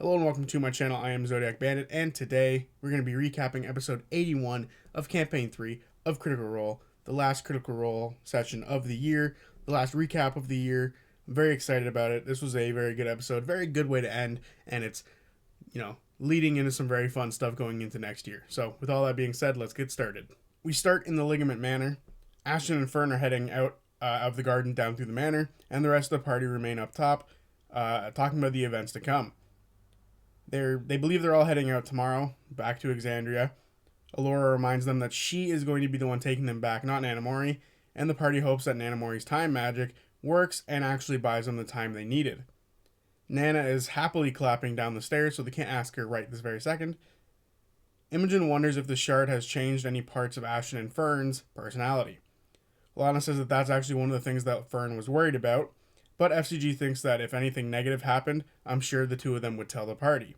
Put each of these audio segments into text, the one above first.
Hello and welcome to my channel. I am Zodiac Bandit, and today we're going to be recapping episode 81 of Campaign 3 of Critical Role, the last Critical Role session of the year, the last recap of the year. I'm very excited about it. This was a very good episode, very good way to end, and it's, leading into some very fun stuff going into next year. So, with all that being said, let's get started. We start in the Ligament Manor. Ashton and Fern are heading out of the garden down through the manor, and the rest of the party remain up top, talking about the events to come. They believe they're all heading out tomorrow, back to Exandria. Allura reminds them that she is going to be the one taking them back, not Nanamori, and the party hopes that Nanamori's time magic works and actually buys them the time they needed. Nana is happily clapping down the stairs, so they can't ask her right this very second. Imogen wonders if the shard has changed any parts of Ashton and Fern's personality. Lana says that that's actually one of the things that Fern was worried about, but FCG thinks that if anything negative happened, I'm sure the two of them would tell the party.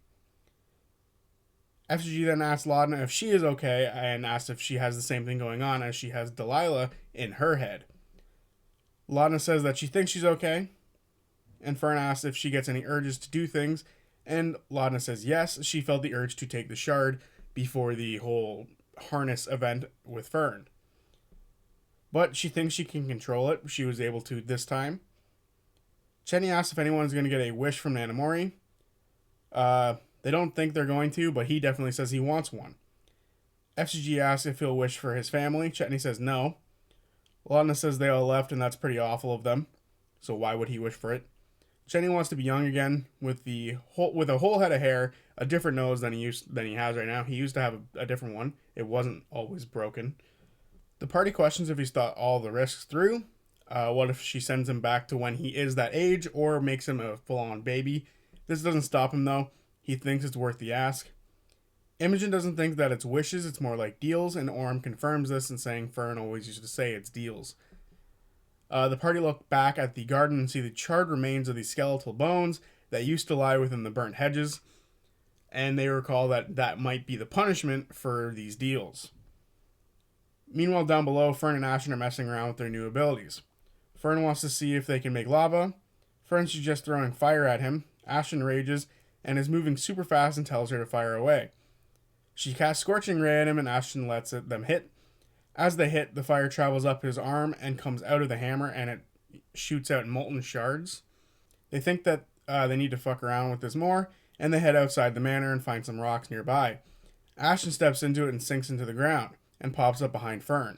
FCG then asks Laudna if she is okay, and asks if she has the same thing going on as she has Delilah in her head. Laudna says that she thinks she's okay, and Fern asks if she gets any urges to do things, and Laudna says yes, she felt the urge to take the shard before the whole harness event with Fern. But she thinks she can control it. She was able to this time. Chenny asks if anyone's going to get a wish from Nanamori. They don't think they're going to, but he definitely says he wants one. FCG asks if he'll wish for his family. Chetney says no. Laudna says they all left, and that's pretty awful of them. So why would he wish for it? Chenny wants to be young again, with a whole head of hair, a different nose than he has right now. He used to have a different one. It wasn't always broken. The party questions if he's thought all the risks through. What if she sends him back to when he is that age, or makes him a full-on baby? This doesn't stop him, though. He thinks it's worth the ask. Imogen doesn't think that it's wishes, it's more like deals, and Orm confirms this in saying Fern always used to say it's deals. The party look back at the garden and see the charred remains of the skeletal bones that used to lie within the burnt hedges, and they recall that that might be the punishment for these deals. Meanwhile, down below, Fern and Ashton are messing around with their new abilities. Fern wants to see if they can make lava. Fern suggests throwing fire at him. Ashton rages and is moving super fast and tells her to fire away. She casts Scorching Ray at him, and Ashton lets them hit. As they hit, the fire travels up his arm and comes out of the hammer, and it shoots out molten shards. They think that they need to fuck around with this more, and they head outside the manor and find some rocks nearby. Ashton steps into it and sinks into the ground, and pops up behind Fern.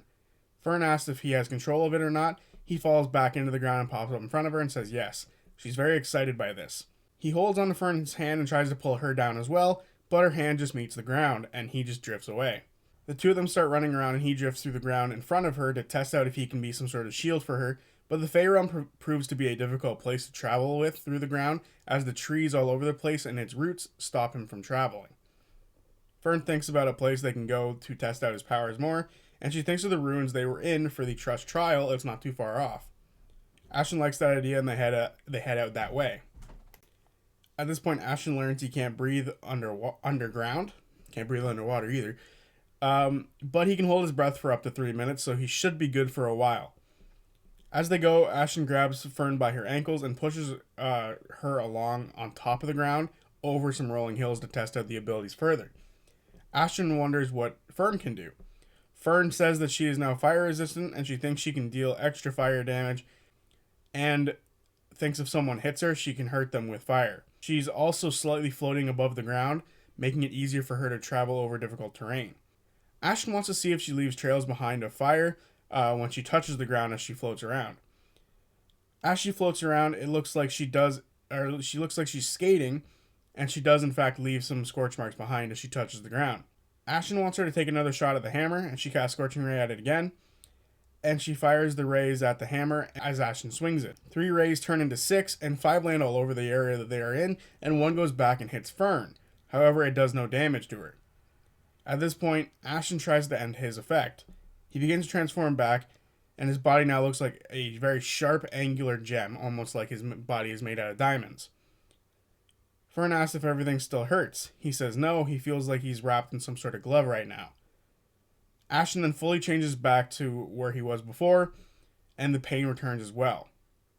Fern asks if he has control of it or not. He falls back into the ground and pops up in front of her and says yes. She's very excited by this. He holds onto Fern's hand and tries to pull her down as well, but her hand just meets the ground, and he just drifts away. The two of them start running around, and he drifts through the ground in front of her to test out if he can be some sort of shield for her, but the Fey Realm proves to be a difficult place to travel with through the ground, as the trees all over the place and its roots stop him from traveling. Fern thinks about a place they can go to test out his powers more, and she thinks of the ruins they were in for the Trust trial. It's not too far off. Ashton likes that idea, and they head out that way. At this point, Ashton learns he can't breathe underground. Can't breathe underwater either. But he can hold his breath for up to 3 minutes, so he should be good for a while. As they go, Ashton grabs Fern by her ankles and pushes her along on top of the ground over some rolling hills to test out the abilities further. Ashton wonders what Fern can do. Fern says that she is now fire resistant, and she thinks she can deal extra fire damage, and thinks if someone hits her, she can hurt them with fire. She's also slightly floating above the ground, making it easier for her to travel over difficult terrain. Ashton wants to see if she leaves trails behind of fire when she touches the ground as she floats around. As she floats around, it looks like she looks like she's skating, and she does in fact leave some scorch marks behind as she touches the ground. Ashton wants her to take another shot at the hammer, and she casts Scorching Ray at it again, and she fires the rays at the hammer as Ashton swings it. 3 rays turn into 6, and 5 land all over the area that they are in, and 1 goes back and hits Fern. However, it does no damage to her. At this point, Ashton tries to end his effect. He begins to transform back, and his body now looks like a very sharp, angular gem, almost like his body is made out of diamonds. Fern asks if everything still hurts. He says no, he feels like he's wrapped in some sort of glove right now. Ashton then fully changes back to where he was before, and the pain returns as well.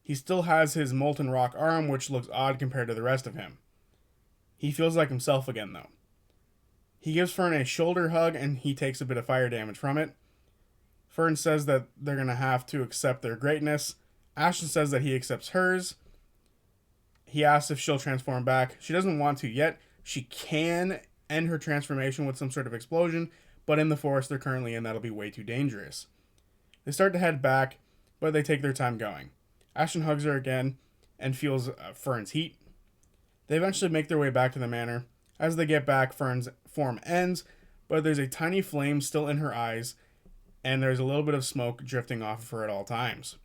He still has his molten rock arm, which looks odd compared to the rest of him. He feels like himself again, though. He gives Fern a shoulder hug and he takes a bit of fire damage from it. Fern says that they're going to have to accept their greatness. Ashton says that he accepts hers. He asks if she'll transform back. She doesn't want to yet. She can end her transformation with some sort of explosion, but in the forest they're currently in, that'll be way too dangerous. They start to head back, but they take their time going. Ashton hugs her again and feels Fern's heat. They eventually make their way back to the manor. As they get back, Fern's form ends, but there's a tiny flame still in her eyes, and there's a little bit of smoke drifting off of her at all times.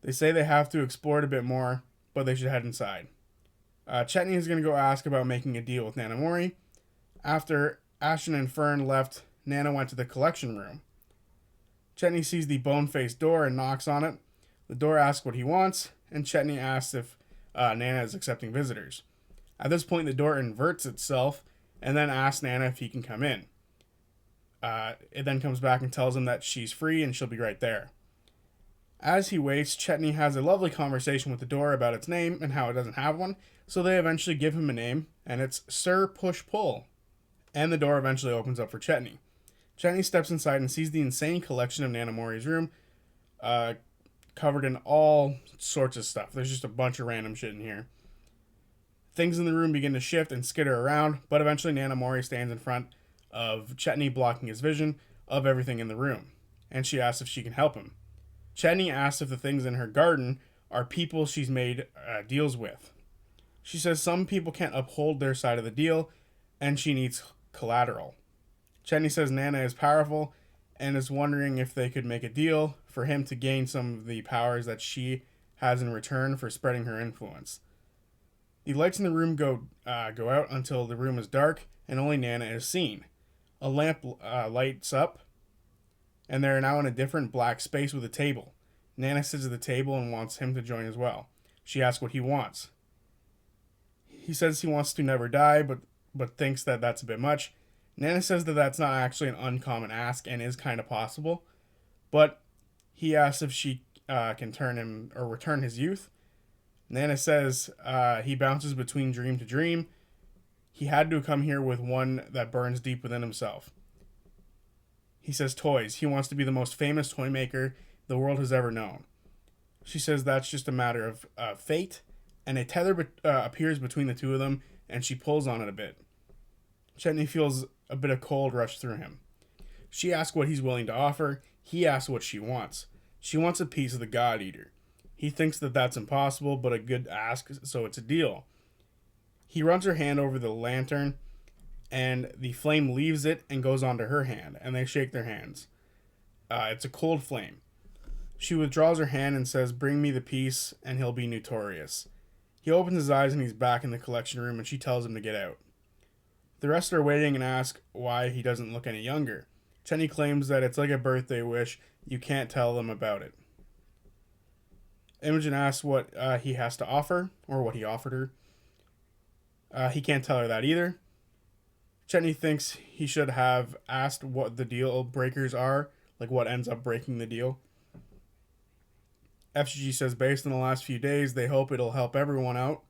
They say they have to explore it a bit more, but they should head inside. Chetney is going to go ask about making a deal with Nana Mori. After Ashton and Fern left, Nana went to the collection room. Chetney sees the bone-faced door and knocks on it. The door asks what he wants, and Chetney asks if Nana is accepting visitors. At this point, the door inverts itself and then asks Nana if he can come in. It then comes back and tells him that she's free and she'll be right there. As he waits, Chetney has a lovely conversation with the door about its name and how it doesn't have one, so they eventually give him a name, and it's Sir Push Pull. And the door eventually opens up for Chetney. Chetney steps inside and sees the insane collection of Nana Mori's room, covered in all sorts of stuff. There's just a bunch of random shit in here. Things in the room begin to shift and skitter around, but eventually Nana Mori stands in front of Chetney, blocking his vision of everything in the room, and she asks if she can help him. Chetney asks if the things in her garden are people she's made deals with. She says some people can't uphold their side of the deal, and she needs collateral. Chetney says Nana is powerful and is wondering if they could make a deal for him to gain some of the powers that she has in return for spreading her influence. The lights in the room go out until the room is dark and only Nana is seen. A lamp lights up, and they're now in a different black space with a table. Nana sits at the table and wants him to join as well. She asks what he wants. He says he wants to never die, but thinks that that's a bit much. Nana says that that's not actually an uncommon ask and is kind of possible, but he asks if she can turn him or return his youth. Nana says he bounces between dream to dream. He had to come here with one that burns deep within himself. He says toys. He wants to be the most famous toy maker the world has ever known. She says that's just a matter of fate, and a tether appears between the two of them, and she pulls on it a bit. Chetney feels a bit of cold rush through him. She asks what he's willing to offer. He asks what she wants. She wants a piece of the God Eater. He thinks that that's impossible, but a good ask, so it's a deal. He runs her hand over the lantern, and the flame leaves it and goes onto her hand, and they shake their hands. It's a cold flame. She withdraws her hand and says, "Bring me the piece, and he'll be notorious." He opens his eyes and he's back in the collection room, and she tells him to get out. The rest are waiting and ask why he doesn't look any younger. Chetney claims that it's like a birthday wish. You can't tell them about it. Imogen asks what he has to offer, or what he offered her. He can't tell her that either. Chetney thinks he should have asked what the deal breakers are, like what ends up breaking the deal. FGG says based on the last few days, they hope it'll help everyone out.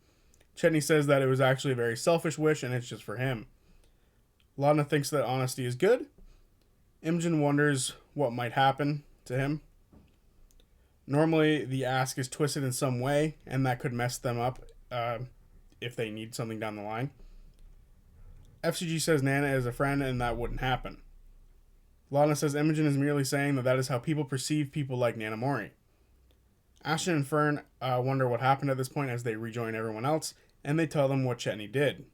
Chetney says that it was actually a very selfish wish and it's just for him. Lana thinks that honesty is good. Imogen wonders what might happen to him. Normally, the ask is twisted in some way, and that could mess them up if they need something down the line. FCG says Nana is a friend, and that wouldn't happen. Lana says Imogen is merely saying that is how people perceive people like Nana Mori. Ashton and Fern wonder what happened at this point as they rejoin everyone else, and they tell them what Chetney did.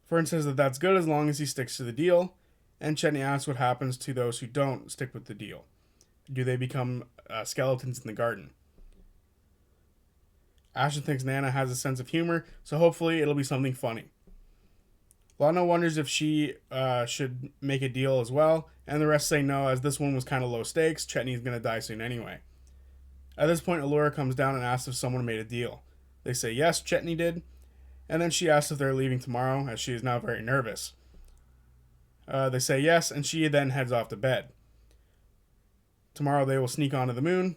Fern says that that's good as long as he sticks to the deal, and Chetney asks what happens to those who don't stick with the deal. Do they become skeletons in the garden? Ashton thinks Nana has a sense of humor, so hopefully it'll be something funny. Lana wonders if she should make a deal as well, and the rest say no, as this one was kind of low stakes. Chetney's going to die soon anyway. At this point, Allura comes down and asks if someone made a deal. They say yes, Chetney did, and then she asks if they're leaving tomorrow, as she is now very nervous. They say yes, and she then heads off to bed. Tomorrow they will sneak onto the moon.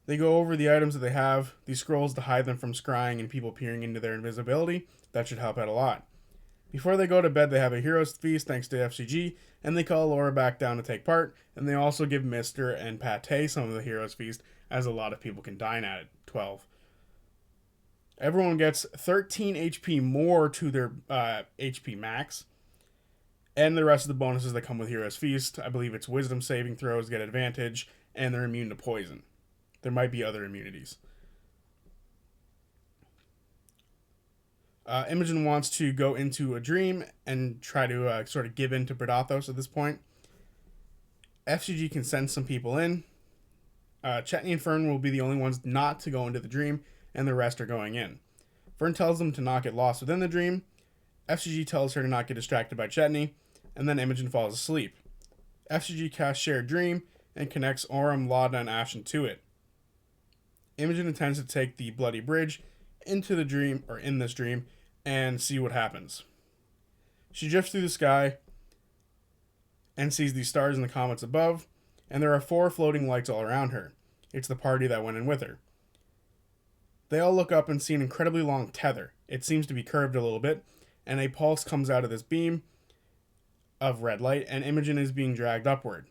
They go over the items that they have, these scrolls to hide them from scrying and people peering into their invisibility. That should help out a lot. Before they go to bed, they have a hero's feast thanks to FCG, and they call Laura back down to take part, and they also give Mister and Pate some of the hero's feast, as a lot of people can dine at it. 12. Everyone gets 13 HP more to their HP max, and the rest of the bonuses that come with Hero's Feast. I believe it's Wisdom saving throws get advantage, and they're immune to poison. There might be other immunities. Imogen wants to go into a dream and try to sort of give in to Bradathos at this point. FCG can send some people in. Chetney and Fern will be the only ones not to go into the dream, and the rest are going in. Fern tells them to not get lost within the dream. FCG tells her to not get distracted by Chetney, and then Imogen falls asleep. FCG casts Shared Dream and connects Aurum, Laudna, and Ashen to it. Imogen intends to take the Bloody Bridge into the dream, or in this dream, and see what happens. She drifts through the sky and sees the stars and the comets above, and there are 4 floating lights all around her. It's the party that went in with her. They all look up and see an incredibly long tether. It seems to be curved a little bit, and a pulse comes out of this beam of red light, and Imogen is being dragged upward.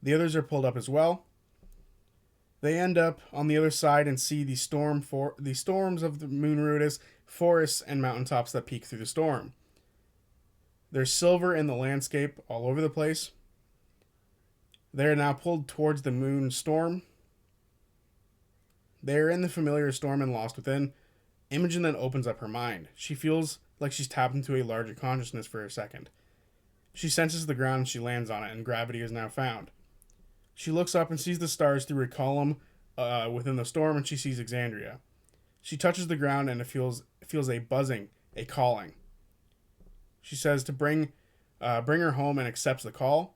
The others are pulled up as well. They end up on the other side and see the storms of the Moonrutus, forests, and mountaintops that peek through the storm. There's silver in the landscape all over the place. They are now pulled towards the moon storm. They are in the familiar storm and lost within. Imogen then opens up her mind. She feels like she's tapped into a larger consciousness for a second. She senses the ground and she lands on it, and gravity is now found. She looks up and sees the stars through a column within the storm, and she sees Exandria. She touches the ground and it feels a buzzing, a calling. She says to bring her home and accepts the call.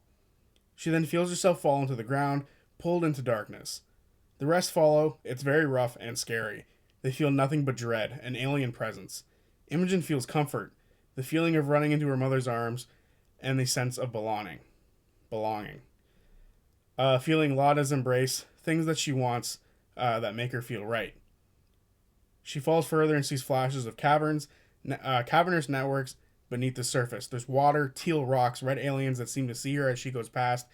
She then feels herself fall into the ground, pulled into darkness. The rest follow. It's very rough and scary. They feel nothing but dread, an alien presence. Imogen feels comfort, the feeling of running into her mother's arms, and the sense of belonging. Feeling Laudna's embrace, things that she wants that make her feel right. She falls further and sees flashes of cavernous networks beneath the surface. There's water, teal rocks, red aliens that seem to see her as she goes past.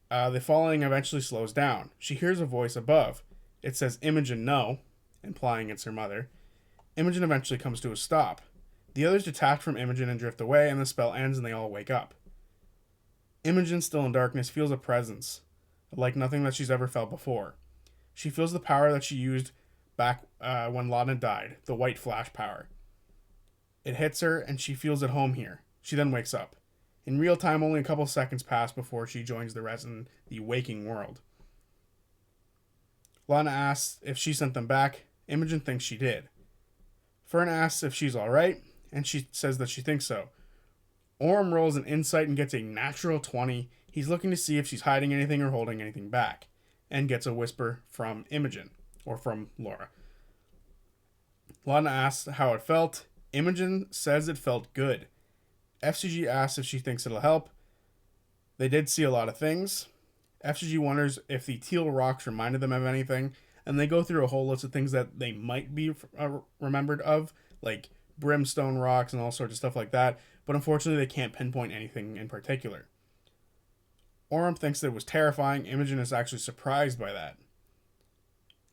The falling eventually slows down. She hears a voice above. It says, "Imogen, no," implying it's her mother. Imogen eventually comes to a stop. The others detach from Imogen and drift away, and the spell ends and they all wake up. Imogen, still in darkness, feels a presence, like nothing that she's ever felt before. She feels the power that she used back when Laudna died, the white flash power. It hits her, and she feels at home here. She then wakes up. In real time, only a couple seconds pass before she joins the rest in the waking world. Laudna asks if she sent them back. Imogen thinks she did. Fern asks if she's alright, and she says that she thinks so. Aurum rolls an insight and gets a natural 20. He's looking to see if she's hiding anything or holding anything back, and gets a whisper from Imogen, or from Laura. Laudna asks how it felt. Imogen says it felt good. FCG asks if she thinks it'll help. They did see a lot of things. FCG wonders if the teal rocks reminded them of anything, and they go through a whole list of things that they might be remembered of, like brimstone rocks and all sorts of stuff like that, but unfortunately they can't pinpoint anything in particular. Aurum thinks that it was terrifying. Imogen is actually surprised by that.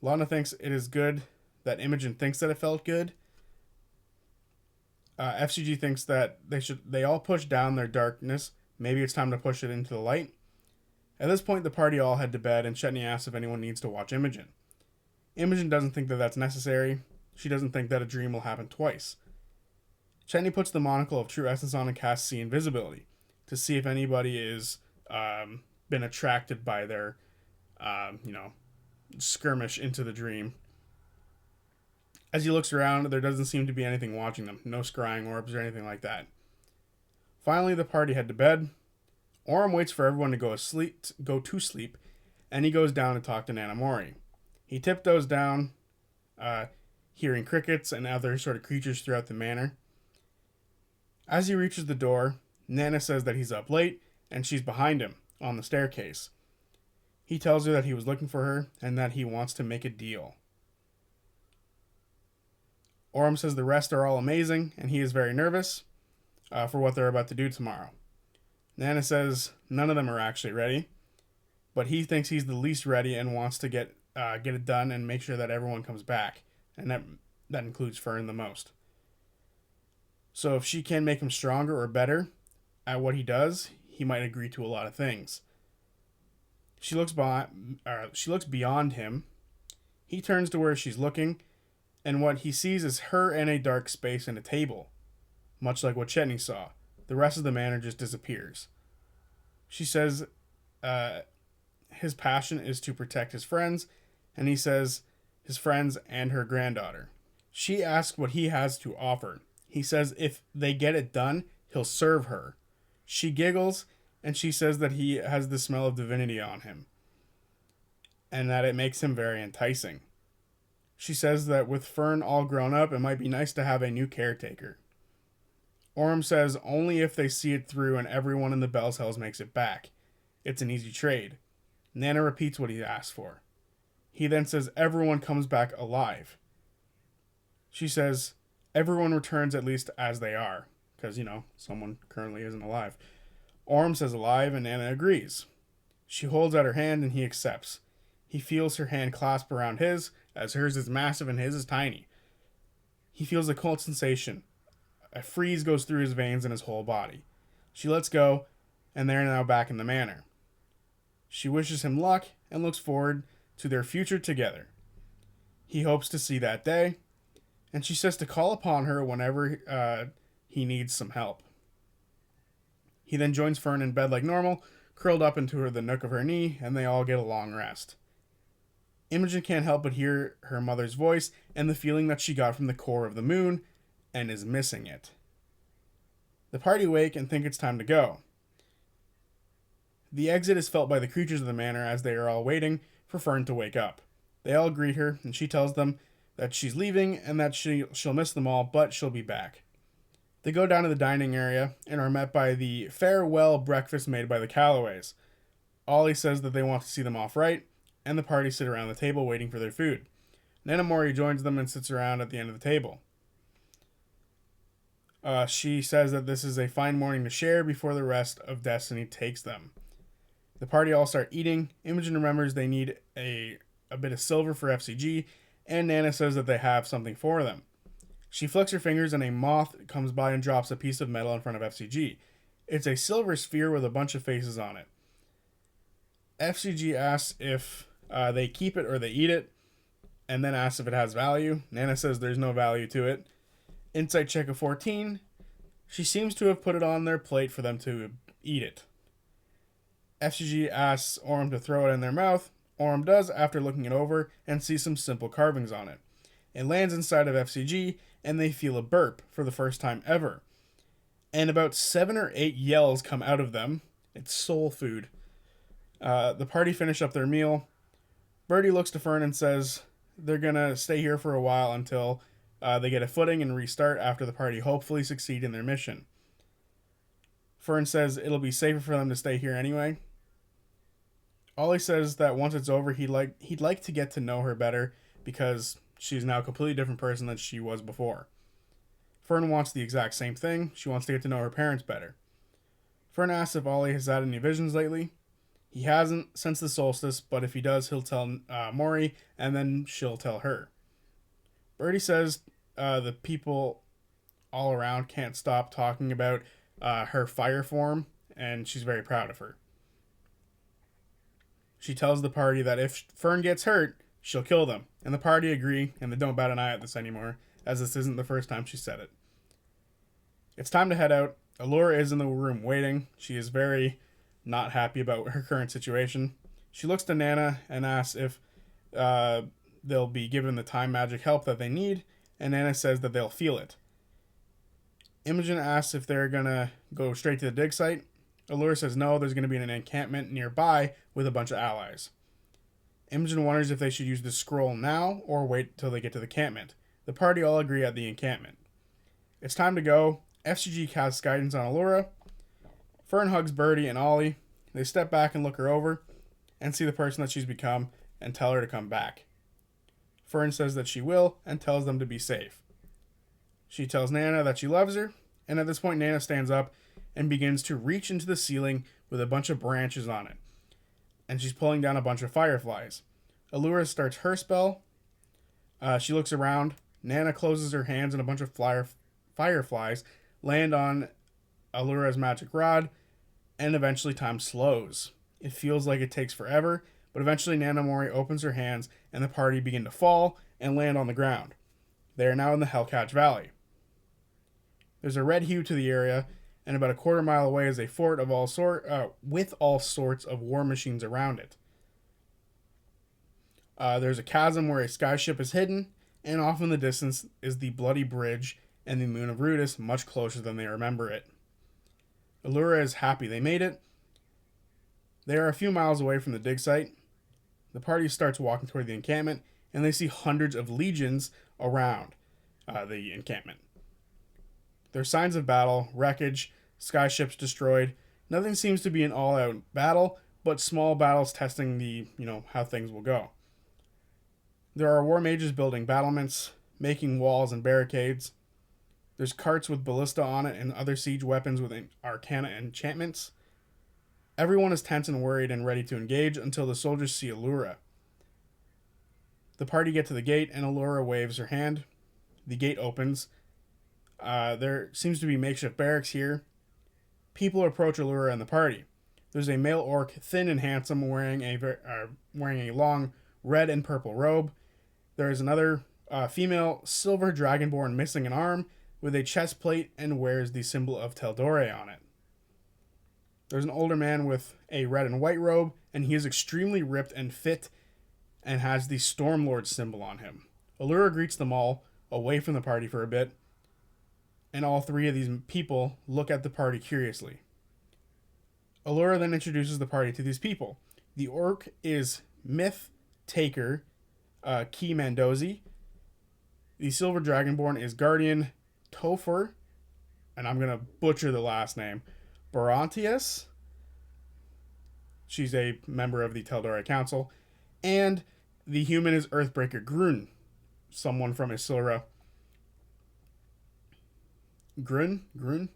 Laudna thinks it is good that Imogen thinks that it felt good. FCG thinks that they all push down their darkness. Maybe it's time to push it into the light. At this point, the party all head to bed, and Chetney asks if anyone needs to watch Imogen. Imogen doesn't think that that's necessary. She doesn't think that a dream will happen twice. Chetney puts the monocle of True Essence on and casts See Invisibility to see if anybody is been attracted by their, skirmish into the dream. As he looks around, there doesn't seem to be anything watching them. No scrying orbs or anything like that. Finally, the party head to bed. Aurum waits for everyone to go to sleep, and he goes down to talk to Nana Mori. He tiptoes down, hearing crickets and other sort of creatures throughout the manor. As he reaches the door, Nana says that he's up late, and she's behind him on the staircase. He tells her that he was looking for her and that he wants to make a deal. Orm says the rest are all amazing and he is very nervous for what they're about to do tomorrow. Nana says none of them are actually ready, but he thinks he's the least ready and wants to get it done and make sure that everyone comes back, and that includes Fern the most. So if she can make him stronger or better at what he does, he might agree to a lot of things. She looks beyond him. He turns to where she's looking, and what he sees is her in a dark space and a table, much like what Chetney saw. The rest of the manor just disappears. She says his passion is to protect his friends, and he says his friends and her granddaughter. She asks what he has to offer. He says if they get it done, he'll serve her. She giggles, and she says that he has the smell of divinity on him, and that it makes him very enticing. She says that with Fern all grown up, it might be nice to have a new caretaker. Orm says only if they see it through and everyone in the Bell's Hells makes it back. It's an easy trade. Nana repeats what he asked for. He then says everyone comes back alive. She says everyone returns at least as they are, because, someone currently isn't alive. Orm says alive, and Nana agrees. She holds out her hand, and he accepts. He feels her hand clasp around his, as hers is massive and his is tiny. He feels a cold sensation. A freeze goes through his veins and his whole body. She lets go, and they're now back in the manor. She wishes him luck and looks forward to their future together. He hopes to see that day, and she says to call upon her whenever he needs some help. He then joins Fern in bed like normal, curled up into the nook of her knee, and they all get a long rest. Imogen can't help but hear her mother's voice and the feeling that she got from the core of the moon, and is missing it. The party wake and think it's time to go. The exit is felt by the creatures of the manor as they are all waiting for Fern to wake up. They all greet her, and she tells them that she's leaving and that she'll miss them all, but she'll be back. They go down to the dining area and are met by the farewell breakfast made by the Callaways. Ollie says that they want to see them off right, and the party sit around the table waiting for their food. Nana Mori joins them and sits around at the end of the table. She says that this is a fine morning to share before the rest of Destiny takes them. The party all start eating. Imogen remembers they need a bit of silver for FCG, and Nana says that they have something for them. She flicks her fingers and a moth comes by and drops a piece of metal in front of FCG. It's a silver sphere with a bunch of faces on it. FCG asks if they keep it or they eat it, and then asks if it has value. Nana says there's no value to it. Insight check of 14. She seems to have put it on their plate for them to eat it. FCG asks Orm to throw it in their mouth. Orm does after looking it over and sees some simple carvings on it. It lands inside of FCG and they feel a burp for the first time ever. And about 7 or 8 yells come out of them. It's soul food. The party finish up their meal. Birdie looks to Fern and says they're going to stay here for a while until they get a footing and restart after the party hopefully succeed in their mission. Fern says it'll be safer for them to stay here anyway. Ollie says that once it's over, he'd like to get to know her better because she's now a completely different person than she was before. Fern wants the exact same thing. She wants to get to know her parents better. Fern asks if Ollie has had any visions lately. He hasn't since the solstice, but if he does, he'll tell Maury, and then she'll tell her. Birdie says the people all around can't stop talking about her fire form, and she's very proud of her. She tells the party that if Fern gets hurt, she'll kill them, and the party agree, and they don't bat an eye at this anymore, as this isn't the first time she said it. It's time to head out. Allura is in the room waiting. She is very not happy about her current situation. She looks to Nana and asks if they'll be given the time magic help that they need, and Nana says that they'll feel it. Imogen asks if they're going to go straight to the dig site. Allura says no, there's going to be an encampment nearby with a bunch of allies. Imogen wonders if they should use the scroll now or wait till they get to the encampment. The party all agree at the encampment. It's time to go. FCG casts guidance on Allura. Fern hugs Birdie and Ollie. They step back and look her over. and see the person that she's become and tell her to come back. Fern says that she will and tells them to be safe. She tells Nana that she loves her, and at this point Nana stands up and begins to reach into the ceiling with a bunch of branches on it, and she's pulling down a bunch of fireflies. Allura starts her spell. She looks around. Nana closes her hands, and a bunch of fireflies land on Allura's magic rod, and eventually time slows. It feels like it takes forever, but eventually Nana Mori opens her hands, and the party begin to fall and land on the ground. They are now in the Hellcatch Valley. There's a red hue to the area, and about a quarter mile away is a fort of with all sorts of war machines around it. There's a chasm where a skyship is hidden, and off in the distance is the Bloody Bridge and the Moon of Rudis, much closer than they remember it. Allura is happy they made it. They are a few miles away from the dig site. The party starts walking toward the encampment, and they see hundreds of legions around the encampment. There's signs of battle, wreckage, skyships destroyed. Nothing seems to be an all-out battle, but small battles testing how things will go. There are war mages building battlements, making walls and barricades. There's carts with ballista on it and other siege weapons with arcana enchantments. Everyone is tense and worried and ready to engage until the soldiers see Allura. The party get to the gate and Allura waves her hand. The gate opens. There seems to be makeshift barracks here. People approach Allura and the party. There's a male orc, thin and handsome, wearing a long red and purple robe. There is another female, silver dragonborn, missing an arm, with a chest plate and wears the symbol of Teldore on it. There's an older man with a red and white robe, and he is extremely ripped and fit and has the Stormlord symbol on him. Allura greets them all away from the party for a bit, and all three of these people look at the party curiously. Allura then introduces the party to these people. The orc is Myth Taker Key Mandozi. The silver dragonborn is Guardian Topher, and I'm going to butcher the last name, Barantius. She's a member of the Teldore Council. And the human is Earthbreaker Grun, someone from Isilra. Grun?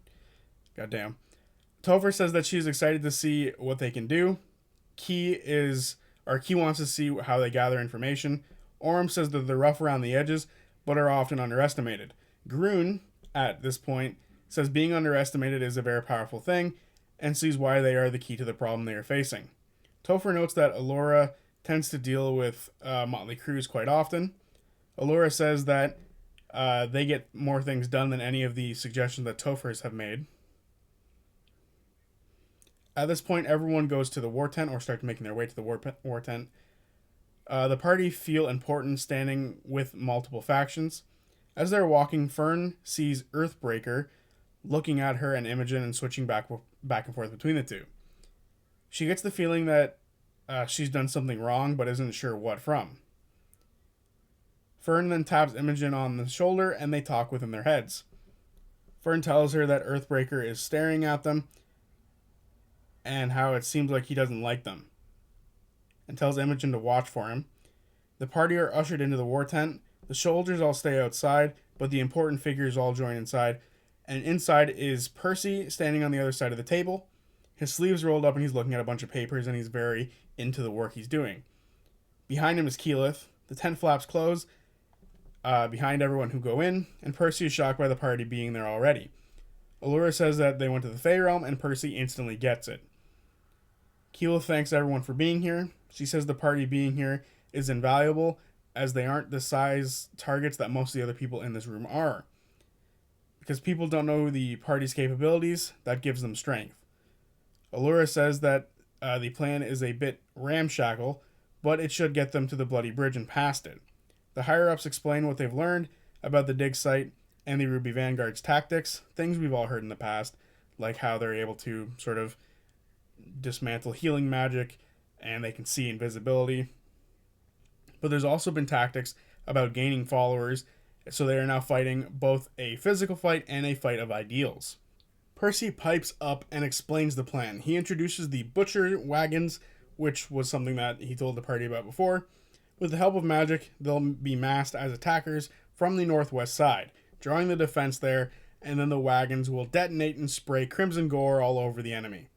Goddamn. Topher says that she's excited to see what they can do. Key wants to see how they gather information. Orm says that they're rough around the edges, but are often underestimated. Grun, at this point, says being underestimated is a very powerful thing, and sees why they are the key to the problem they are facing. Topher notes that Allura tends to deal with motley crews quite often. Allura says that they get more things done than any of the suggestions that Tophers have made. At this point, everyone goes to the war tent or starts making their way to the war tent. The party feel important standing with multiple factions. As they're walking, Fern sees Earthbreaker looking at her and Imogen and switching back and forth between the two. She gets the feeling that she's done something wrong but isn't sure what from. Fern then taps Imogen on the shoulder and they talk within their heads. Fern tells her that Earthbreaker is staring at them and how it seems like he doesn't like them, and tells Imogen to watch for him. The party are ushered into the war tent. The soldiers all stay outside, but the important figures all join inside. And inside is Percy standing on the other side of the table. His sleeves rolled up and he's looking at a bunch of papers and he's very into the work he's doing. Behind him is Keyleth. The tent flaps close behind everyone who go in, and Percy is shocked by the party being there already. Allura says that they went to the Fey Realm, and Percy instantly gets it. Keyleth thanks everyone for being here. She says the party being here is invaluable, as they aren't the size targets that most of the other people in this room are. Because people don't know the party's capabilities, that gives them strength. Allura says that the plan is a bit ramshackle, but it should get them to the Bloody Bridge and past it. The higher-ups explain what they've learned about the dig site and the Ruby Vanguard's tactics, things we've all heard in the past, like how they're able to sort of dismantle healing magic and they can see invisibility. But there's also been tactics about gaining followers, so they are now fighting both a physical fight and a fight of ideals. Percy pipes up and explains the plan. He introduces the butcher wagons which was something that he told the party about before. With the help of magic, they'll be masked as attackers from the northwest side, drawing the defense there, and then the wagons will detonate and spray crimson gore all over the enemy.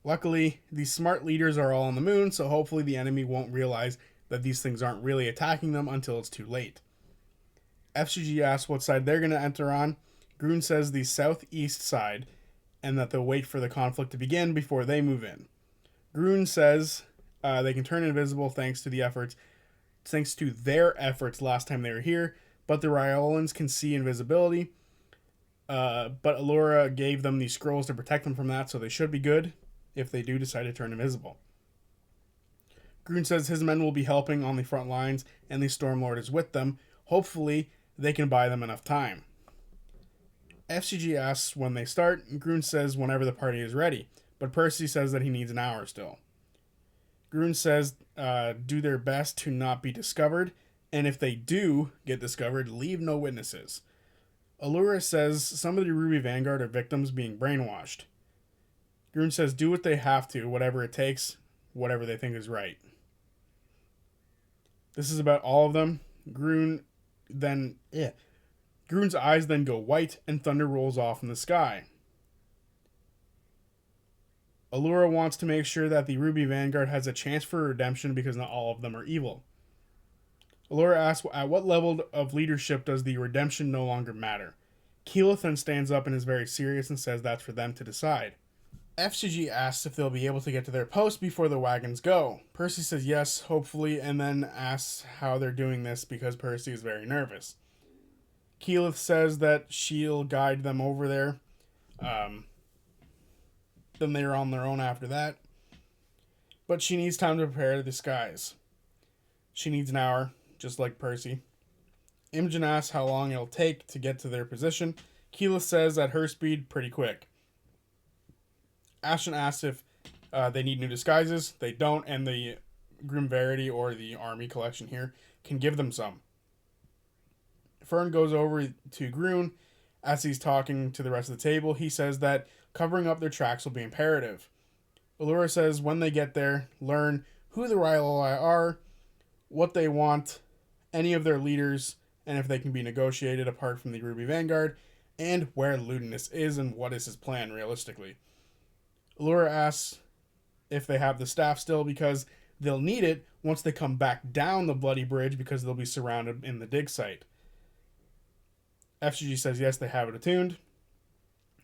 Luckily, these smart leaders are all on the moon, so hopefully the enemy won't realize that these things aren't really attacking them until it's too late. FCG asks what side they're going to enter on. Grun says the southeast side, and that they'll wait for the conflict to begin before they move in. Grun says they can turn invisible thanks to their efforts last time they were here, but the Ryolans can see invisibility. But Allura gave them these scrolls to protect them from that, so they should be good if they do decide to turn invisible. Grun says his men will be helping on the front lines, and the Stormlord is with them. Hopefully, they can buy them enough time. FCG asks when they start, and Grun says whenever the party is ready, but Percy says that he needs an hour still. Grun says do their best to not be discovered, and if they do get discovered, leave no witnesses. Allura says some of the Ruby Vanguard are victims being brainwashed. Grun says do what they have to, whatever it takes, whatever they think is right. This is about all of them. Grun's eyes then go white and thunder rolls off in the sky. Allura wants to make sure that the Ruby Vanguard has a chance for redemption because not all of them are evil. Allura asks at what level of leadership does the redemption no longer matter. Keyleth then stands up and is very serious and says that's for them to decide. FCG asks if they'll be able to get to their post before the wagons go. Percy says yes, hopefully, and then asks how they're doing this because Percy is very nervous. Keyleth says that she'll guide them over there. Then they're on their own after that. But she needs time to prepare the disguise. She needs an hour, just like Percy. Imogen asks how long it'll take to get to their position. Keyleth says at her speed, pretty quick. Ashton asks if they need new disguises. They don't, and the Grim Verity, or the army collection here, can give them some. Fern goes over to Grun as he's talking to the rest of the table. He says that covering up their tracks will be imperative. Allura says when they get there, learn who the Rylai are, what they want, any of their leaders, and if they can be negotiated apart from the Ruby Vanguard, and where Ludinus is and what is his plan realistically. Allura asks if they have the staff still because they'll need it once they come back down the bloody bridge because they'll be surrounded in the dig site. FCG says yes, they have it attuned.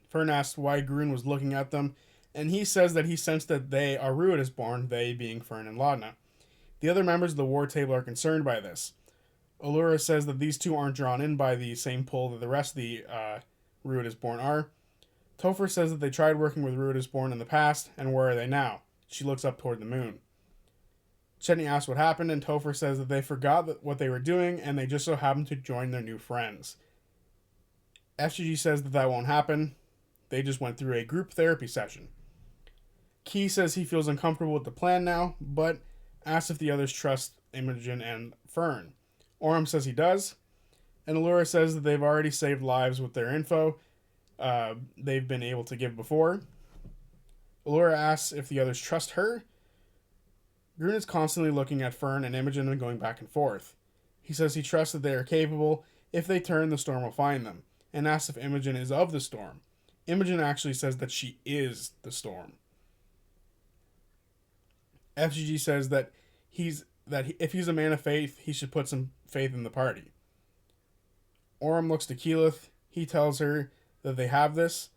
Fern asks why Grun was looking at them, and he says that he sensed that they are Ruidusborn, they being Fern and Laudna. The other members of the war table are concerned by this. Allura says that these two aren't drawn in by the same pull that the rest of the Ruidusborn are. Topher says that they tried working with Ruidusborn in the past, and where are they now? She looks up toward the moon. Chetney asks what happened, and Topher says that they forgot what they were doing, and they just so happened to join their new friends. FGG says that that won't happen. They just went through a group therapy session. Key says he feels uncomfortable with the plan now, but asks if the others trust Imogen and Fern. Orem says he does, and Allura says that they've already saved lives with their info they've been able to give before. Allura asks if the others trust her. Grun is constantly looking at Fern and Imogen and going back and forth. He says he trusts that they are capable. If they turn, the storm will find them, and asks if Imogen is of the storm. Imogen actually says that she is the storm. FGG says that if he's a man of faith, he should put some faith in the party. Orem looks to Keyleth. He tells her that they have this,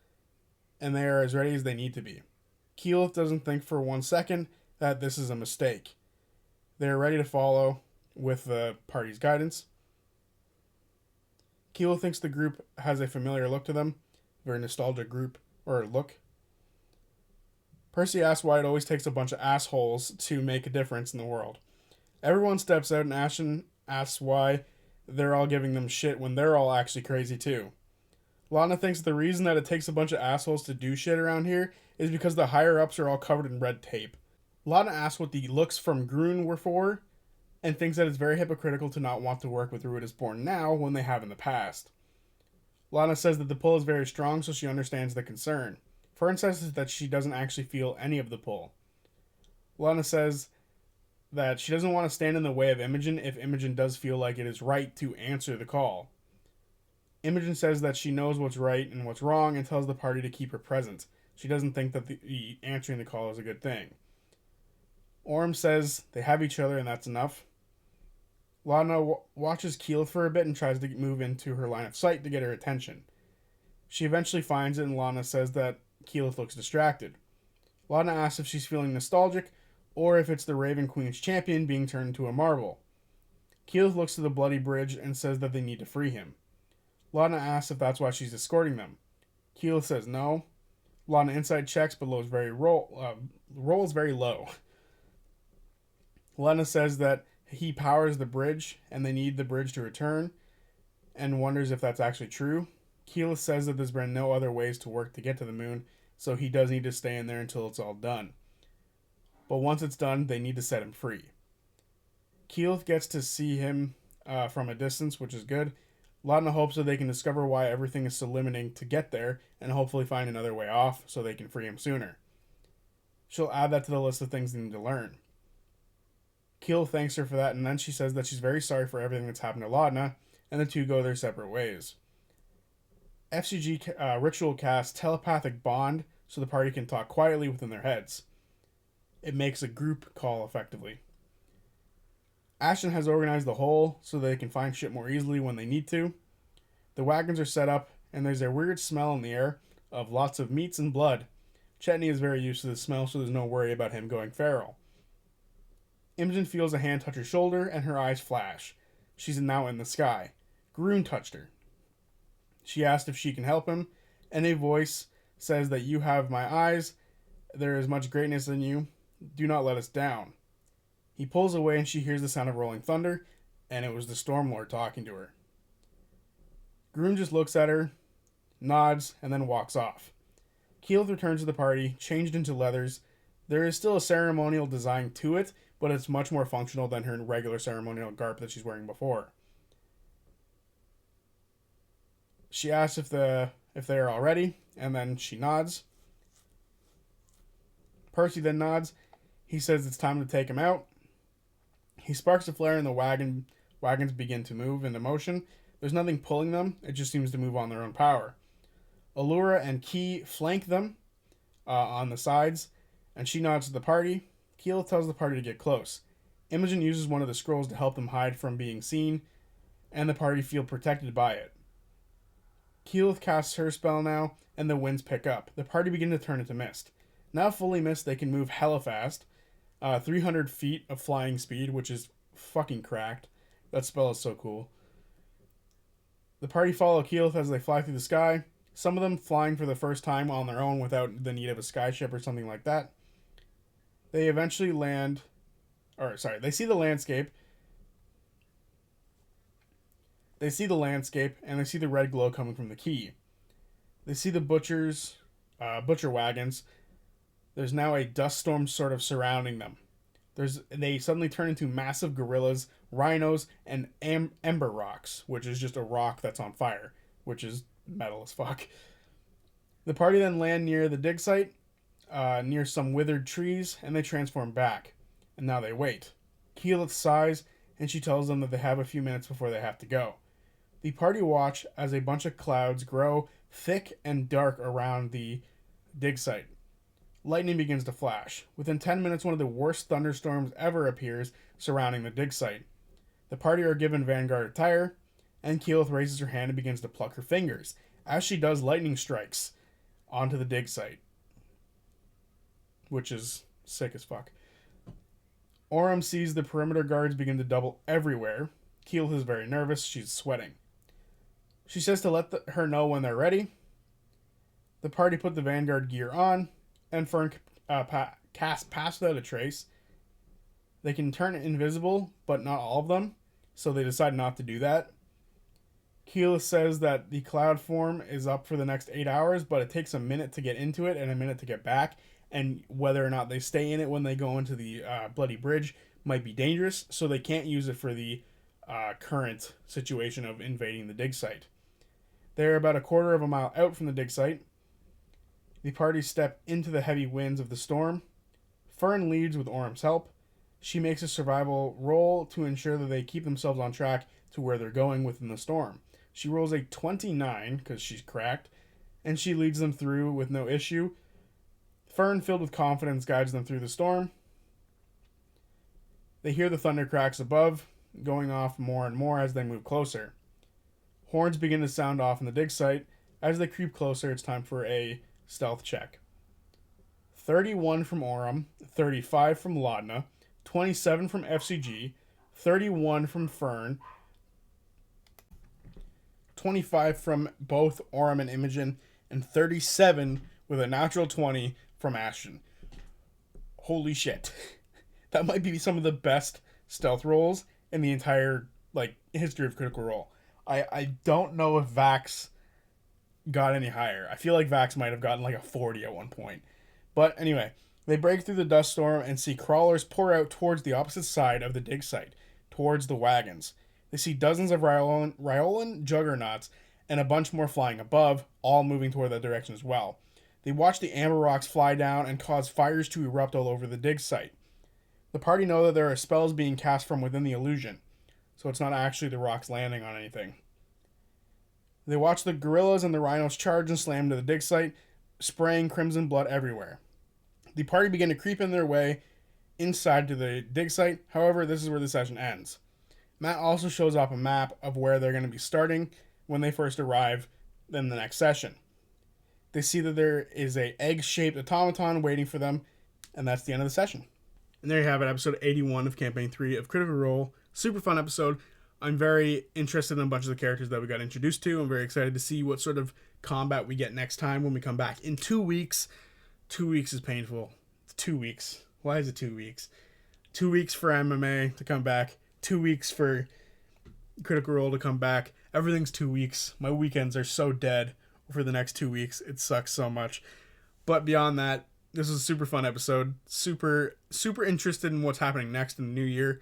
and they are as ready as they need to be. Keyleth doesn't think for 1 second that this is a mistake. They are ready to follow with the party's guidance. Keyleth thinks the group has a familiar look to them, very nostalgic group, or look. Percy asks why it always takes a bunch of assholes to make a difference in the world. Everyone steps out, and Ashton asks why they're all giving them shit when they're all actually crazy too. Lana thinks the reason that it takes a bunch of assholes to do shit around here is because the higher-ups are all covered in red tape. Lana asks what the looks from Grun were for, and thinks that it's very hypocritical to not want to work with Ruidusborn now when they have in the past. Lana says that the pull is very strong, so she understands the concern. Fern says that she doesn't actually feel any of the pull. Lana says that she doesn't want to stand in the way of Imogen if Imogen does feel like it is right to answer the call. Imogen says that she knows what's right and what's wrong and tells the party to keep her present. She doesn't think that the answering the call is a good thing. Orm says they have each other and that's enough. Lana watches Keyleth for a bit and tries to move into her line of sight to get her attention. She eventually finds it and Lana says that Keyleth looks distracted. Lana asks if she's feeling nostalgic or if it's the Raven Queen's champion being turned into a marble. Keyleth looks to the bloody bridge and says that they need to free him. Lana asks if that's why she's escorting them. Keyleth says no. Lana inside checks but rolls very low. Lana says that he powers the bridge and they need the bridge to return and wonders if that's actually true. Keyleth says that there's been no other ways to work to get to the moon, so he does need to stay in there until it's all done. But once it's done, they need to set him free. Keyleth gets to see him from a distance, which is good. Lana hopes that they can discover why everything is so limiting to get there and hopefully find another way off so they can free him sooner. She'll add that to the list of things they need to learn. Keyleth thanks her for that, and then she says that she's very sorry for everything that's happened to Laudna, and the two go their separate ways. FCG ritual casts telepathic bond so the party can talk quietly within their heads. It makes a group call effectively. Ashton has organized the whole so they can find shit more easily when they need to. The wagons are set up, and there's a weird smell in the air of lots of meats and blood. Chetney is very used to the smell, so there's no worry about him going feral. Imogen feels a hand touch her shoulder, and her eyes flash. She's now in the sky. Groon touched her. She asked if she can help him, and a voice says that you have my eyes. There is much greatness in you. Do not let us down. He pulls away and she hears the sound of rolling thunder, and it was the Stormlord talking to her. Groon just looks at her, nods, and then walks off. Keyleth returns to the party, changed into leathers. There is still a ceremonial design to it, but it's much more functional than her regular ceremonial garb that she's wearing before. She asks if they are all ready, and then she nods. Percy then nods. He says it's time to take him out. He sparks a flare and the wagons begin to move into motion. There's nothing pulling them. It just seems to move on their own power. Allura and Key flank them on the sides, and she nods to the party. Keyleth tells the party to get close. Imogen uses one of the scrolls to help them hide from being seen, and the party feel protected by it. Keyleth casts her spell now, and the winds pick up. The party begin to turn into mist. Now fully mist, they can move hella fast. 300 feet of flying speed, which is fucking cracked. That spell is so cool. The party follow Keyleth as they fly through the sky. Some of them flying for the first time on their own without the need of a skyship or something like that. They eventually they see the landscape. They see the landscape, and they see the red glow coming from the key. They see the butcher wagons. There's now a dust storm sort of surrounding them. They suddenly turn into massive gorillas, rhinos, and ember rocks, which is just a rock that's on fire, which is metal as fuck. The party then land near the dig site, near some withered trees, and they transform back. And now they wait. Keyleth sighs, and she tells them that they have a few minutes before they have to go. The party watch as a bunch of clouds grow thick and dark around the dig site. Lightning begins to flash. Within 10 minutes, one of the worst thunderstorms ever appears surrounding the dig site. The party are given Vanguard attire, and Keyleth raises her hand and begins to pluck her fingers. As she does, lightning strikes onto the dig site, which is sick as fuck. Orym sees the perimeter guards begin to double everywhere. Keyleth is very nervous. She's sweating. She says to let her know when they're ready. The party put the Vanguard gear on, and Fern casts Pass Without a Trace. They can turn invisible, but not all of them, so they decide not to do that. Keyleth says that the cloud form is up for the next 8 hours, but it takes a minute to get into it and a minute to get back, and whether or not they stay in it when they go into the Bloody Bridge might be dangerous, so they can't use it for the current situation of invading the dig site. They're about a quarter of a mile out from the dig site. The party step into the heavy winds of the storm. Fern leads with Orym's help. She makes a survival roll to ensure that they keep themselves on track to where they're going within the storm. She rolls a 29 because she's cracked, and she leads them through with no issue. Fern, filled with confidence, guides them through the storm. They hear the thunder cracks above, going off more and more as they move closer. Horns begin to sound off in the dig site. As they creep closer, it's time for a stealth check. 31 from Orym, 35 from Laudna, 27 from FCG, 31 from Fern, 25 from both Orym and Imogen, and 37 with a natural 20 from Ashton. Holy shit. That might be some of the best stealth rolls in the entire history of Critical Role. I don't know if Vax got any higher. I feel like Vax might have gotten like a 40 at one point. But anyway, they break through the dust storm and see crawlers pour out towards the opposite side of the dig site, towards the wagons. They see dozens of Ryolan juggernauts and a bunch more flying above, all moving toward that direction as well. They watch the amber rocks fly down and cause fires to erupt all over the dig site. The party know that there are spells being cast from within the illusion, so it's not actually the rocks landing on anything. They watch the gorillas and the rhinos charge and slam to the dig site, spraying crimson blood everywhere. The party begin to creep in their way inside to the dig site. However, this is where the session ends. Matt also shows off a map of where they're going to be starting when they first arrive in the next session. They see that there is a egg-shaped automaton waiting for them, and that's the end of the session. And there you have it, episode 81 of Campaign 3 of Critical Role. Super fun episode. I'm very interested in a bunch of the characters that we got introduced to. I'm very excited to see what sort of combat we get next time when we come back in 2 weeks. 2 weeks is painful. It's 2 weeks. Why is it 2 weeks? 2 weeks for MMA to come back. 2 weeks for Critical Role to come back. Everything's 2 weeks. My weekends are so dead for the next 2 weeks. It sucks so much. But beyond that, this was a super fun episode. Super interested in what's happening next in the new year.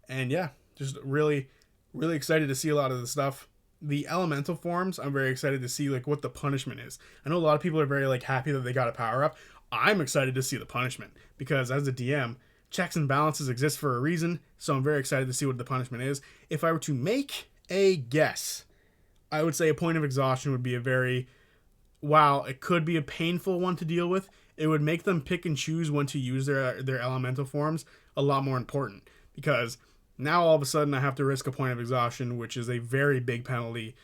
And yeah, just really excited to see a lot of the stuff. The elemental forms, I'm very excited to see what the punishment is. I know a lot of people are very happy that they got a power up. I'm excited to see the punishment because as a DM, checks and balances exist for a reason. So I'm very excited to see what the punishment is. If I were to make a guess, I would say a point of exhaustion would be while it could be a painful one to deal with, it would make them pick and choose when to use their elemental forms a lot more important. Because now all of a sudden I have to risk a point of exhaustion, which is a very big penalty,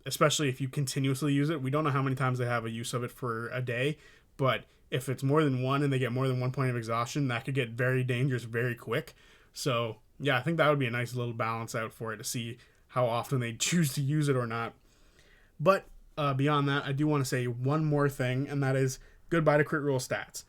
especially if you continuously use it. We don't know how many times they have a use of it for a day, but if it's more than one and they get more than 1 point of exhaustion, that could get very dangerous very quick. So yeah, I think that would be a nice little balance out for it to see how often they choose to use it or not. But beyond that, I do want to say one more thing, and that is goodbye to Crit Role Stats.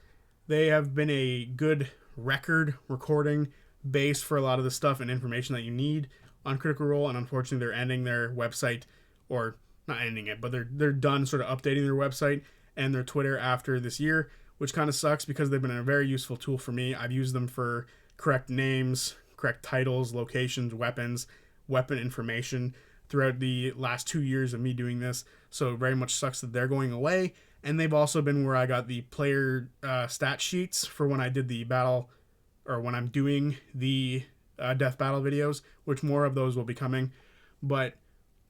They have been a good recording base for a lot of the stuff and information that you need on Critical Role, and unfortunately they're ending their website, or not ending it, but they're done sort of updating their website and their Twitter after this year, which kind of sucks because they've been a very useful tool for me. I've used them for correct names, correct titles, locations, weapons, weapon information throughout the last 2 years of me doing this, so it very much sucks that they're going away. And they've also been where I got the player stat sheets for when I did the battle, or when I'm doing the death battle videos, which more of those will be coming. But,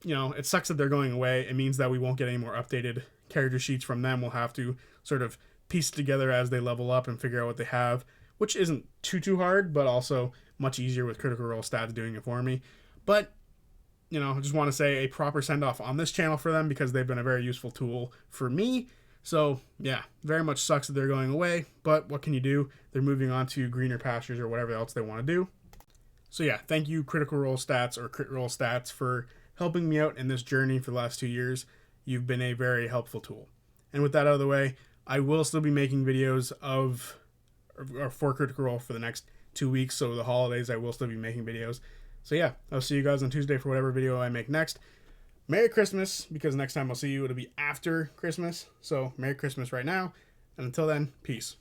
it sucks that they're going away. It means that we won't get any more updated character sheets from them. We'll have to sort of piece together as they level up and figure out what they have, which isn't too hard, but also much easier with Critical Role Stats doing it for me. But I just want to say a proper send-off on this channel for them because they've been a very useful tool for me. So, yeah, very much sucks that they're going away, but what can you do? They're moving on to greener pastures or whatever else they want to do. So, yeah, thank you, Critical Role Stats or Crit Role Stats, for helping me out in this journey for the last 2 years. You've been a very helpful tool. And with that out of the way, I will still be making videos for Critical Role for the next 2 weeks, so the holidays I will still be making videos. So yeah, I'll see you guys on Tuesday for whatever video I make next. Merry Christmas, because next time I'll see you, it'll be after Christmas. So Merry Christmas right now, and until then, peace.